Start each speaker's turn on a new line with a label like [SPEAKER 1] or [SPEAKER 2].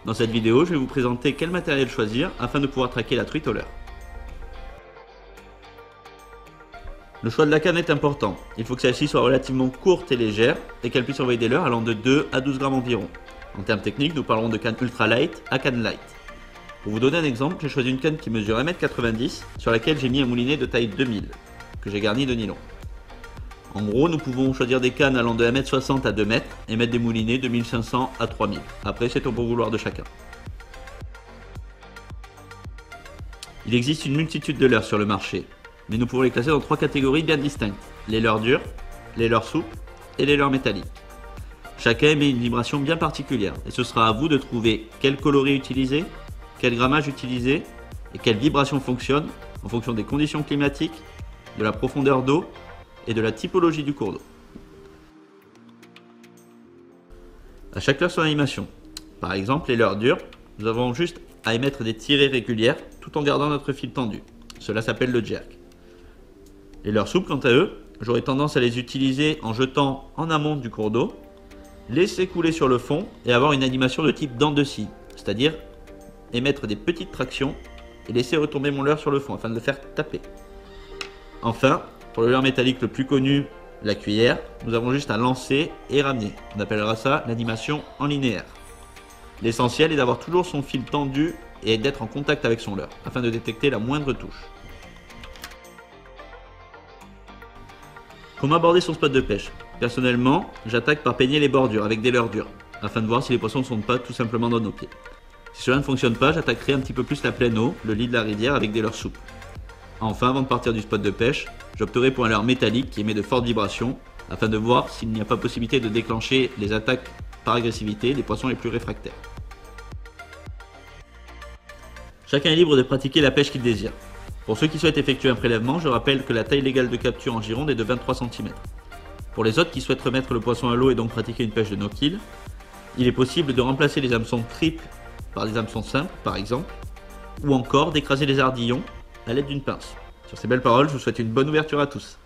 [SPEAKER 1] Dans cette vidéo, je vais vous présenter quel matériel choisir afin de pouvoir traquer la truite au leurre. Le choix de la canne est important. Il faut que celle-ci soit relativement courte et légère et qu'elle puisse envoyer des leurres allant de 2 à 12 grammes environ. En termes techniques, nous parlerons de canne ultra light à canne light. Pour vous donner un exemple, j'ai choisi une canne qui mesure 1,90 m sur laquelle j'ai mis un moulinet de taille 2000 que j'ai garni de nylon. En gros, nous pouvons choisir des cannes allant de 1,60 m à 2 m et mettre des moulinets de 1500 à 3000. Après, c'est au bon vouloir de chacun. Il existe une multitude de leurres sur le marché, mais nous pouvons les classer dans 3 catégories bien distinctes: les leurres durs, les leurres souples et les leurres métalliques. Chacun émet une vibration bien particulière et ce sera à vous de trouver quel coloris utiliser, quel grammage utiliser et quelle vibration fonctionne en fonction des conditions climatiques, de la profondeur d'eau et de la typologie du cours d'eau. À chaque leurre son animation. Par exemple, les leurres dures, nous avons juste à émettre des tirées régulières tout en gardant notre fil tendu. Cela s'appelle le jerk. Les leurres souples, quant à eux, j'aurais tendance à les utiliser en jetant en amont du cours d'eau, laisser couler sur le fond et avoir une animation de type dents de scie, c'est-à-dire émettre des petites tractions et laisser retomber mon leurre sur le fond afin de le faire taper. Enfin, pour le leurre métallique le plus connu, la cuillère, nous avons juste à lancer et ramener. On appellera ça l'animation en linéaire. L'essentiel est d'avoir toujours son fil tendu et d'être en contact avec son leurre afin de détecter la moindre touche. Comment aborder son spot de pêche? Personnellement, j'attaque par peigner les bordures avec des leurres dures afin de voir si les poissons ne sont pas tout simplement dans nos pieds. Si cela ne fonctionne pas, j'attaquerai un petit peu plus la pleine eau, le lit de la rivière avec des leurres souples. Enfin, avant de partir du spot de pêche, j'opterai pour un leurre métallique qui émet de fortes vibrations afin de voir s'il n'y a pas possibilité de déclencher les attaques par agressivité des poissons les plus réfractaires. Chacun est libre de pratiquer la pêche qu'il désire. Pour ceux qui souhaitent effectuer un prélèvement, je rappelle que la taille légale de capture en Gironde est de 23 cm. Pour les autres qui souhaitent remettre le poisson à l'eau et donc pratiquer une pêche de no-kill, il est possible de remplacer les hameçons triples par des hameçons simples par exemple, ou encore d'écraser les ardillons à l'aide d'une pince. Sur ces belles paroles, je vous souhaite une bonne ouverture à tous.